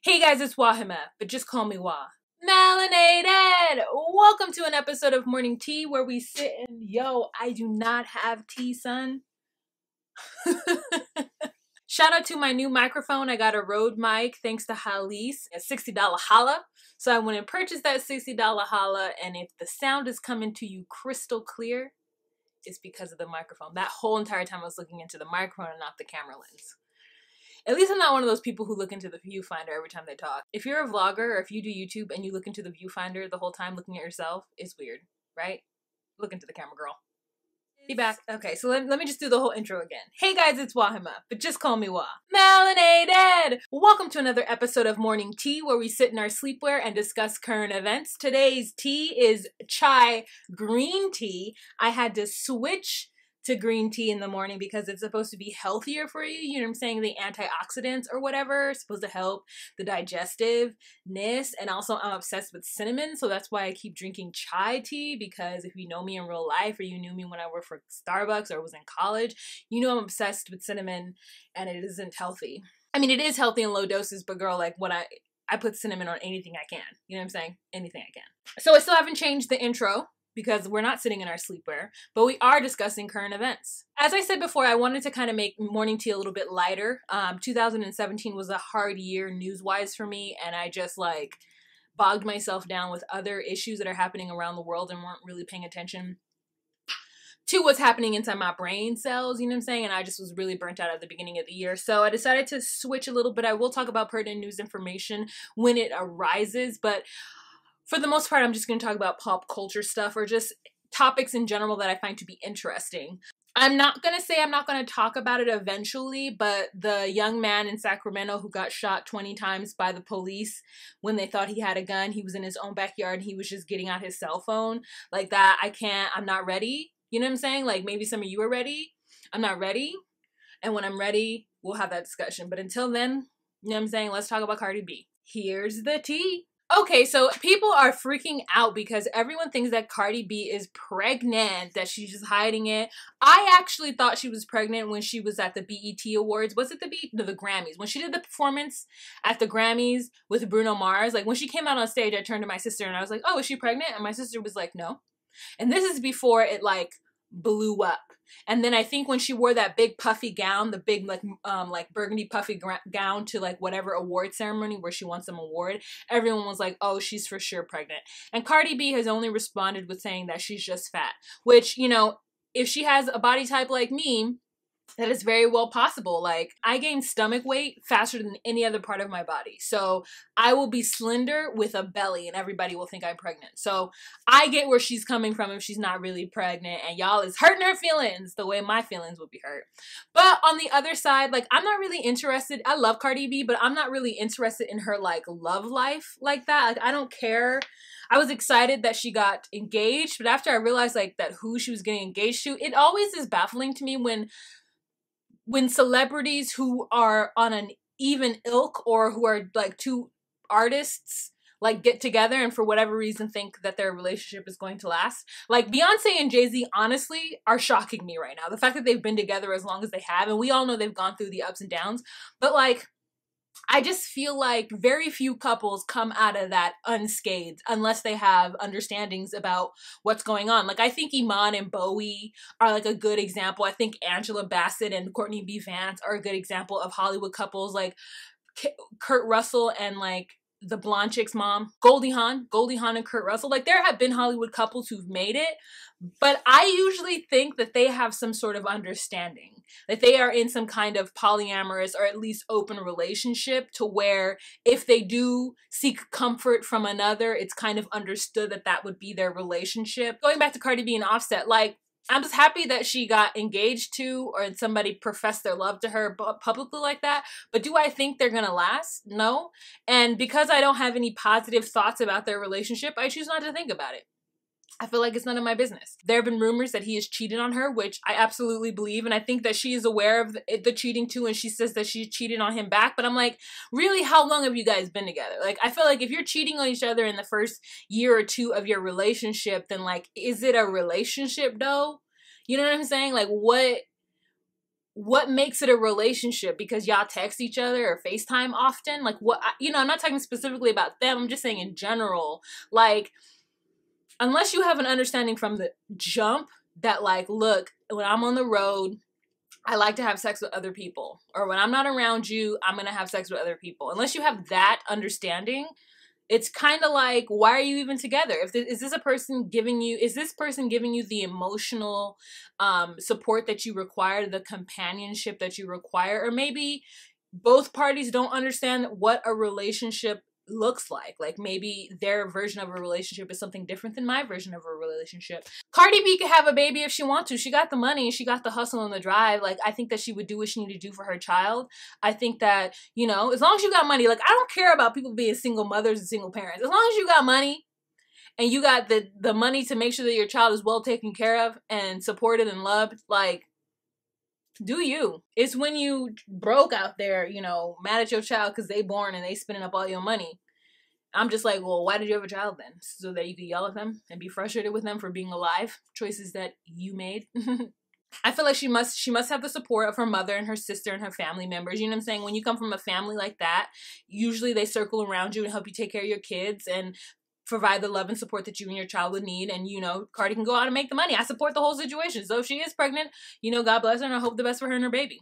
Hey guys, it's Wahima, but just call me Wah. Melanated! Welcome to an episode of Morning Tea where we sit and I do not have tea, son. Shout out to my new microphone. I got a Rode mic thanks to Halise, a $60 holla. So I went and purchased that $60 holla, and if the sound is coming to you crystal clear, it's because of the microphone. That whole entire time I was looking into the microphone and not the camera lens. At least I'm not one of those people who look into the viewfinder every time they talk. If you're a vlogger or if you do YouTube and you look into the viewfinder the whole time looking at yourself, it's weird, right? Look into the camera, girl. Be back. Okay, so let me just do the whole intro again. Hey guys, it's Wahima, but just call me Wah. Melanated! Welcome to another episode of Morning Tea where we sit in our sleepwear and discuss current events. Today's tea is chai green tea. I had to switch to green tea in the morning because it's supposed to be healthier for you. You know what I'm saying? The antioxidants or whatever, supposed to help the digestiveness. And also I'm obsessed with cinnamon. So that's why I keep drinking chai tea, because if you know me in real life or you knew me when I worked for Starbucks or was in college, you know I'm obsessed with cinnamon and it isn't healthy. I mean, it is healthy in low doses, but girl, like when I put cinnamon on anything I can. You know what I'm saying? Anything I can. So I still haven't changed the intro, because we're not sitting in our sleepwear, but we are discussing current events. As I said before, I wanted to kind of make morning tea a little bit lighter. 2017 was a hard year news-wise for me, and I just like bogged myself down with other issues that are happening around the world and weren't really paying attention to what's happening inside my brain cells, you know what I'm saying? And I just was really burnt out at the beginning of the year. So I decided to switch a little bit. I will talk about pertinent news information when it arises, but for the most part, I'm just going to talk about pop culture stuff or just topics in general that I find to be interesting. I'm not going to say I'm not going to talk about it eventually, but the young man in Sacramento who got shot 20 times by the police when they thought he had a gun, he was in his own backyard and he was just getting out his cell phone like that. I'm not ready. You know what I'm saying? Like maybe some of you are ready. I'm not ready. And when I'm ready, we'll have that discussion. But until then, you know what I'm saying? Let's talk about Cardi B. Here's the tea. Okay, so people are freaking out because everyone thinks that Cardi B is pregnant, that she's just hiding it. I actually thought she was pregnant when she was at the BET Awards. Was it the BET? No, the Grammys. When she did the performance at the Grammys with Bruno Mars, like when she came out on stage, I turned to my sister and I was like, oh, is she pregnant? And my sister was like, no. And this is before it like blew up. And then I think when she wore that big puffy gown, the big like burgundy puffy gown to like whatever award ceremony where she won some award, everyone was like, oh, she's for sure pregnant. And Cardi B has only responded with saying that she's just fat, which, you know, if she has a body type like me, that is very well possible. Like, I gain stomach weight faster than any other part of my body. So I will be slender with a belly and everybody will think I'm pregnant. So I get where she's coming from if she's not really pregnant, and y'all is hurting her feelings the way my feelings would be hurt. But on the other side, like, I'm not really interested. I love Cardi B, but I'm not really interested in her like love life like that. Like, I don't care. I was excited that she got engaged, but after I realized like that who she was getting engaged to, it always is baffling to me when celebrities who are on an even ilk or who are like two artists like get together and for whatever reason think that their relationship is going to last. Like Beyonce and Jay-Z honestly are shocking me right now. The fact that they've been together as long as they have, and we all know they've gone through the ups and downs, but like I just feel like very few couples come out of that unscathed unless they have understandings about what's going on. Like, I think Iman and Bowie are like a good example. I think Angela Bassett and Courtney B. Vance are a good example of Hollywood couples, like Kurt Russell and like the blonde chick's mom, Goldie Hawn and Kurt Russell. Like, there have been Hollywood couples who've made it, but I usually think that they have some sort of understanding, that they are in some kind of polyamorous or at least open relationship to where if they do seek comfort from another, it's kind of understood that that would be their relationship. Going back to Cardi B and Offset, like, I'm just happy that she got engaged to, or somebody professed their love to her publicly like that. But do I think they're gonna last? No. And because I don't have any positive thoughts about their relationship, I choose not to think about it. I feel like it's none of my business. There have been rumors that he has cheated on her, which I absolutely believe. And I think that she is aware of the cheating too. And she says that she cheated on him back. But I'm like, really, how long have you guys been together? Like, I feel like if you're cheating on each other in the first year or two of your relationship, then like, is it a relationship though? You know what I'm saying? Like, what makes it a relationship? Because y'all text each other or FaceTime often? Like, what, you know, I'm not talking specifically about them. I'm just saying in general. Like, unless you have an understanding from the jump that, like, look, when I'm on the road, I like to have sex with other people. Or when I'm not around you, I'm going to have sex with other people. Unless you have that understanding, it's kind of like, why are you even together? Is this person giving you the emotional support that you require, the companionship that you require? Or maybe both parties don't understand what a relationship looks like. Like, maybe their version of a relationship is something different than my version of a relationship. Cardi B could have a baby if she wants to. She got the money, she got the hustle and the drive. Like, I think that she would do what she needed to do for her child. I think that, you know, as long as you got money, like, I don't care about people being single mothers and single parents. As long as you got money and you got the money to make sure that your child is well taken care of and supported and loved, like, do you. It's when you broke out there, you know, mad at your child because they born and they spending up all your money. I'm just like, well, why did you have a child then? So that you could yell at them and be frustrated with them for being alive? Choices that you made. I feel like she must have the support of her mother and her sister and her family members. You know what I'm saying? When you come from a family like that, usually they circle around you and help you take care of your kids and provide the love and support that you and your child would need. And, you know, Cardi can go out and make the money. I support the whole situation. So if she is pregnant, you know, God bless her, and I hope the best for her and her baby.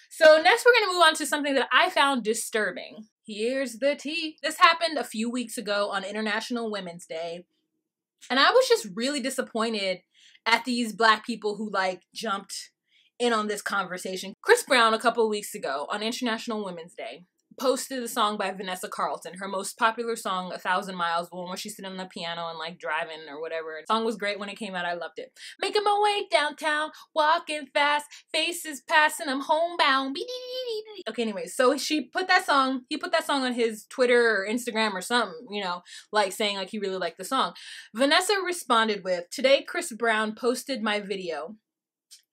So next we're going to move on to something that I found disturbing. Here's the tea. This happened a few weeks ago on International Women's Day. And I was just really disappointed at these Black people who, like, jumped in on this conversation. Chris Brown, a couple of weeks ago on International Women's Day, posted a song by Vanessa Carlton, her most popular song, 1,000 Miles, the one where she's sitting on the piano and, like, driving or whatever. The song was great when it came out. I loved it. Making my way downtown, walking fast, faces passing, I'm homebound. Okay, anyway, so he put that song on his Twitter or Instagram or something, you know, like, saying, like, he really liked the song. Vanessa responded with, "Today Chris Brown posted my video.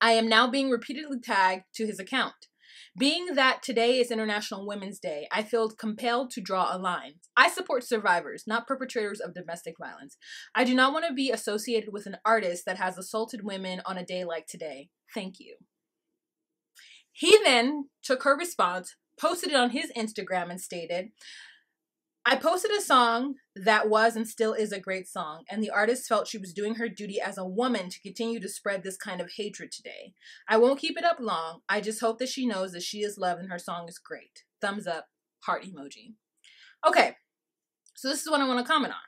I am now being repeatedly tagged to his account. Being that today is International Women's Day, I feel compelled to draw a line. I support survivors, not perpetrators of domestic violence. I do not want to be associated with an artist that has assaulted women on a day like today. Thank you." He then took her response, posted it on his Instagram, and stated, "I posted a song that was and still is a great song, and the artist felt she was doing her duty as a woman to continue to spread this kind of hatred today. I won't keep it up long. I just hope that she knows that she is loved and her song is great. Thumbs up, heart emoji." Okay, so this is what I want to comment on.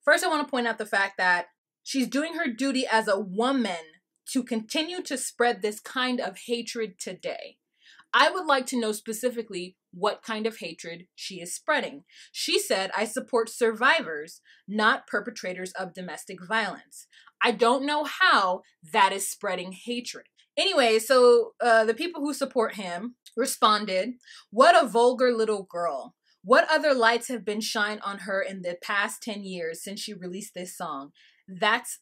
First, I want to point out the fact that she's doing her duty as a woman to continue to spread this kind of hatred today. I would like to know specifically what kind of hatred she is spreading. She said, "I support survivors, not perpetrators of domestic violence." I don't know how that is spreading hatred. Anyway, so the people who support him responded, "What a vulgar little girl. What other lights have been shined on her in the past 10 years since she released this song? That's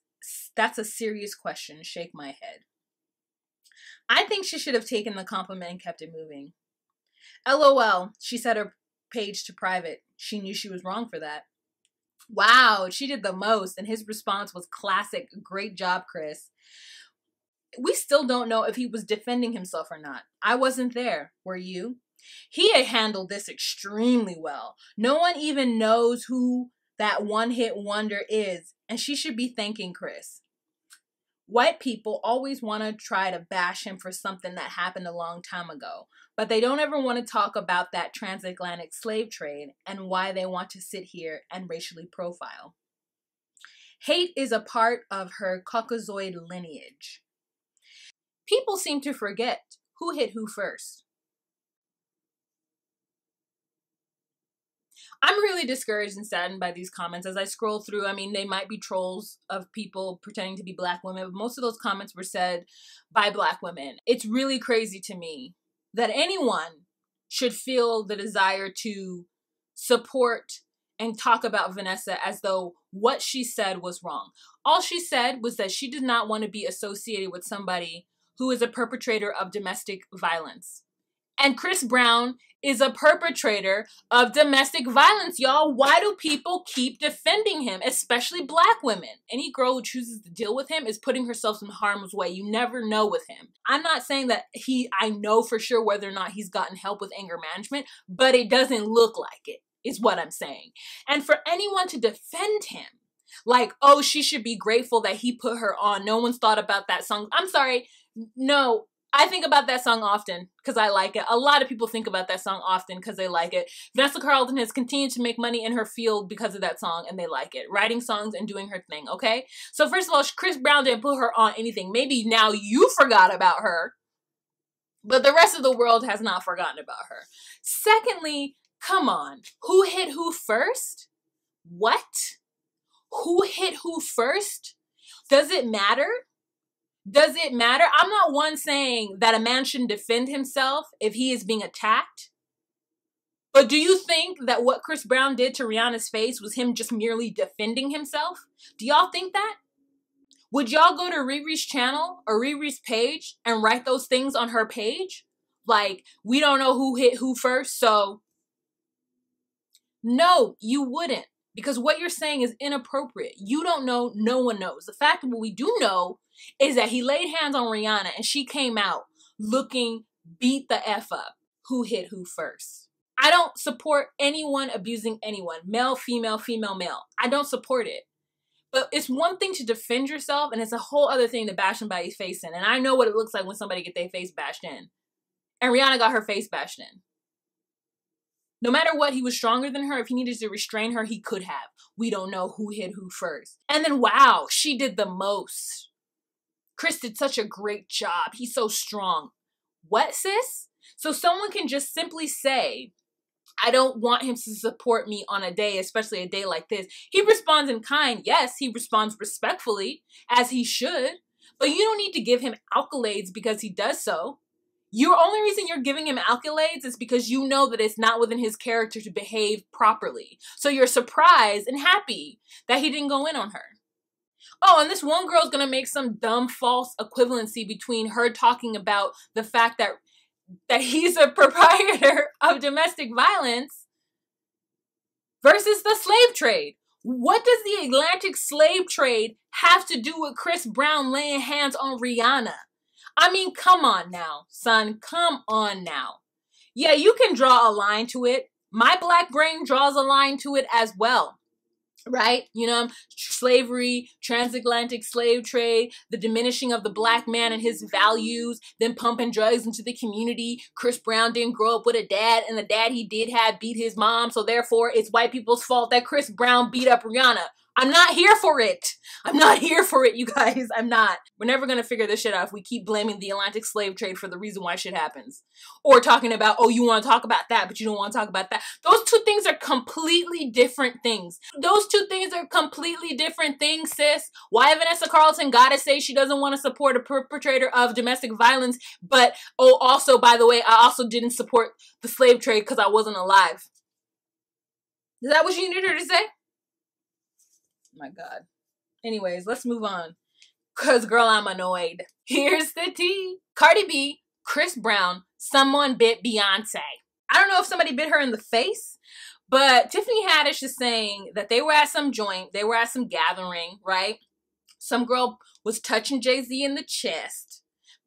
a serious question. Shake my head." I think she should have taken the compliment and kept it moving. LOL, she set her page to private. She knew she was wrong for that. Wow, she did the most, and his response was classic. Great job, Chris. We still don't know if he was defending himself or not. I wasn't there. Were you? He had handled this extremely well. No one even knows who that one-hit wonder is, and she should be thanking Chris. White people always want to try to bash him for something that happened a long time ago, but they don't ever want to talk about that transatlantic slave trade and why they want to sit here and racially profile. Hate is a part of her Caucasoid lineage. People seem to forget who hit who first. I'm really discouraged and saddened by these comments as I scroll through. I mean, they might be trolls of people pretending to be Black women, but most of those comments were said by Black women. It's really crazy to me that anyone should feel the desire to support and talk about Vanessa as though what she said was wrong. All she said was that she did not want to be associated with somebody who is a perpetrator of domestic violence. And Chris Brown is a perpetrator of domestic violence, y'all. Why do people keep defending him, especially black women? Any girl who chooses to deal with him is putting herself in harm's way. You never know with him. I'm not saying that I know for sure whether or not he's gotten help with anger management, but it doesn't look like it, is what I'm saying. And for anyone to defend him, like, oh, she should be grateful that he put her on. No one's thought about that song. I'm sorry. No, I think about that song often because I like it. A lot of people think about that song often because they like it. Vanessa Carlton has continued to make money in her field because of that song and they like it. Writing songs and doing her thing, okay? So first of all, Chris Brown didn't put her on anything. Maybe now you forgot about her, but the rest of the world has not forgotten about her. Secondly, come on. Who hit who first? What? Who hit who first? Does it matter? Does it matter? I'm not one saying that a man shouldn't defend himself if he is being attacked. But do you think that what Chris Brown did to Rihanna's face was him just merely defending himself? Do y'all think that? Would y'all go to Riri's channel or Riri's page and write those things on her page? Like, we don't know who hit who first, so... No, you wouldn't. Because what you're saying is inappropriate. You don't know, no one knows. The fact of what we do know is that he laid hands on Rihanna and she came out looking beat the F up. Who hit who first? I don't support anyone abusing anyone. Male, female, female, male. I don't support it. But it's one thing to defend yourself and it's a whole other thing to bash somebody's face in. And I know what it looks like when somebody get their face bashed in. And Rihanna got her face bashed in. No matter what, he was stronger than her. If he needed to restrain her, he could have. We don't know who hit who first. And then, wow, she did the most. Chris did such a great job. He's so strong. What, sis? So someone can just simply say, I don't want him to support me on a day, especially a day like this. He responds in kind. Yes, he responds respectfully, as he should. But you don't need to give him accolades because he does so. Your only reason you're giving him accolades is because you know that it's not within his character to behave properly. So you're surprised and happy that he didn't go in on her. Oh, and this one girl's gonna make some dumb false equivalency between her talking about the fact that he's a proprietor of domestic violence versus the slave trade. What does the Atlantic slave trade have to do with Chris Brown laying hands on Rihanna? I mean, come on now, son. Come on now. Yeah, you can draw a line to it. My black brain draws a line to it as well. Right? You know, slavery, transatlantic slave trade, the diminishing of the black man and his values, then pumping drugs into the community. Chris Brown didn't grow up with a dad, and the dad he did have beat his mom, so therefore it's white people's fault that Chris Brown beat up Rihanna. I'm not here for it. I'm not here for it, you guys. I'm not. We're never going to figure this shit out if we keep blaming the Atlantic slave trade for the reason why shit happens. Or talking about, oh, you want to talk about that, but you don't want to talk about that. Those two things are completely different things. Those two things are completely different things, sis. Why Vanessa Carlton gotta say she doesn't want to support a perpetrator of domestic violence, but, oh, also, by the way, I also didn't support the slave trade because I wasn't alive. Is that what you needed her to say? My God. Anyways, let's move on. Cause girl, I'm annoyed. Here's the tea. Cardi B, Chris Brown, someone bit Beyoncé. I don't know if somebody bit her in the face, but Tiffany Haddish is saying that they were at some joint, they were at some gathering, right? Some girl was touching Jay-Z in the chest.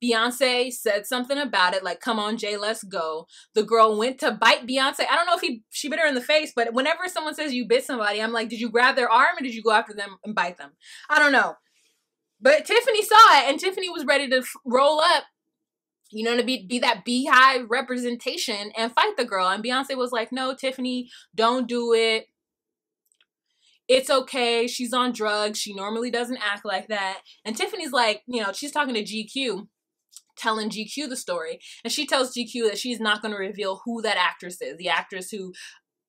Beyonce said something about it, like, come on, Jay, let's go. The girl went to bite Beyonce. I don't know if she bit her in the face, but whenever someone says you bit somebody, I'm like, did you grab their arm or did you go after them and bite them? I don't know. But Tiffany saw it, and Tiffany was ready to roll up, you know, to be that beehive representation and fight the girl. And Beyonce was like, no, Tiffany, don't do it. It's okay. She's on drugs. She normally doesn't act like that. And Tiffany's like, you know, she's talking to GQ, telling GQ the story, and she tells GQ that she's not going to reveal who that actress is, the actress who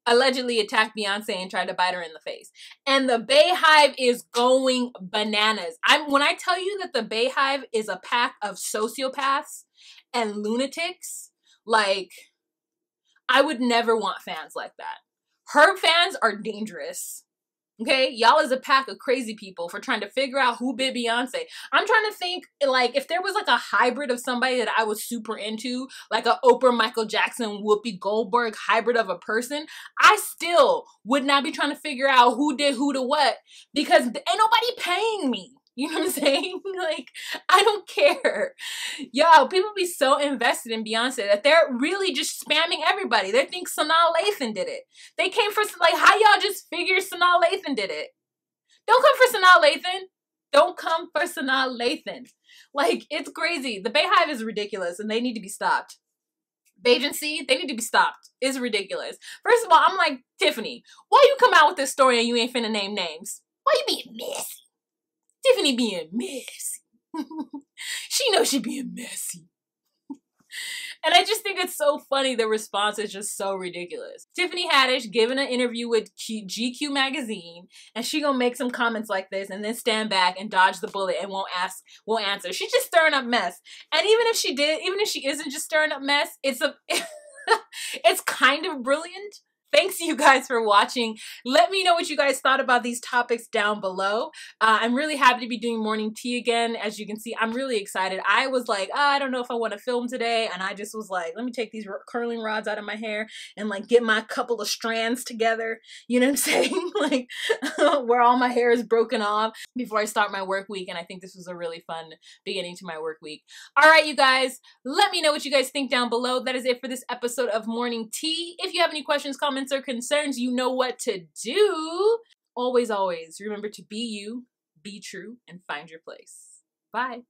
allegedly attacked Beyonce and tried to bite her in the face. And the Bayhive is going bananas. When I tell you that the Bayhive is a pack of sociopaths and lunatics, like, I would never want fans like that. Her fans are dangerous. Okay, y'all is a pack of crazy people for trying to figure out who bit Beyonce. I'm trying to think, like, if there was like a hybrid of somebody that I was super into, like a Oprah, Michael Jackson, Whoopi Goldberg hybrid of a person, I still would not be trying to figure out who did who to what, because ain't nobody paying me. You know what I'm saying? Like, I don't care. Yo, people be so invested in Beyonce that they're really just spamming everybody. They think Sanaa Lathan did it. They came for, like, how y'all just figure Sanaa Lathan did it? Don't come for Sanaa Lathan. Don't come for Sanaa Lathan. Like, it's crazy. The Bayhive is ridiculous and they need to be stopped. Agency, they need to be stopped. It's ridiculous. First of all, I'm like, Tiffany, why you come out with this story and you ain't finna name names? Why you being messy? Tiffany being messy. She knows she being messy. And I just think it's so funny. The response is just so ridiculous. Tiffany Haddish giving an interview with GQ magazine, and she gonna make some comments like this and then stand back and dodge the bullet and won't answer. She's just stirring up mess. And even if she isn't just stirring up mess, it's kind of brilliant. Thanks you guys for watching. Let me know what you guys thought about these topics down below. I'm really happy to be doing morning tea again. As you can see, I'm really excited. I was like, oh, I don't know if I want to film today. And I just was like, let me take these curling rods out of my hair and like get my couple of strands together. You know what I'm saying? Like where all my hair is broken off before I start my work week. And I think this was a really fun beginning to my work week. All right, you guys, let me know what you guys think down below. That is it for this episode of Morning Tea. If you have any questions, comments, or concerns, you know what to do. Always, always remember to be you, be true, and find your place. Bye.